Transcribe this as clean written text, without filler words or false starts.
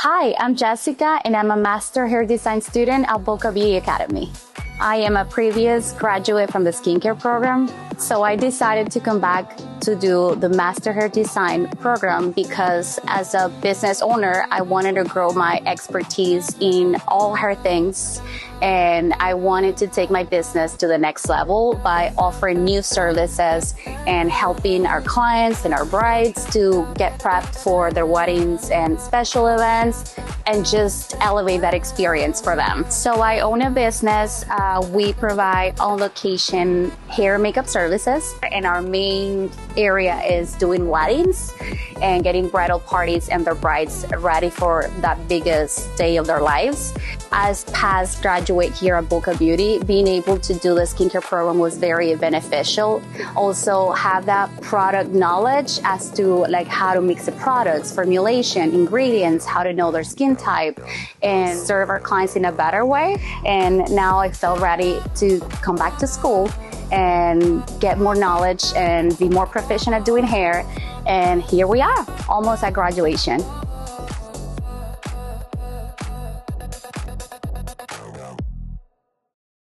Hi, I'm Jessica and I'm a Master Hair Design student at Boca Beauty Academy. I am a previous graduate from the skincare program, so I decided to come back to do the Master Hair Design program because as a business owner, I wanted to grow my expertise in all hair things, and I wanted to take my business to the next level by offering new services and helping our clients and our brides to get prepped for their weddings and special events and just elevate that experience for them. So I own a business. We provide on-location hair and makeup services, and our main area is doing weddings and getting bridal parties and their brides ready for that biggest day of their lives. As past graduate here at Boca Beauty, being able to do the skincare program was very beneficial. Also have that product knowledge as to like how to mix the products, formulation, ingredients, how to know their skin type, and serve our clients in a better way. And now I felt ready to come back to school and get more knowledge and be more proficient at doing hair. And here we are, almost at graduation.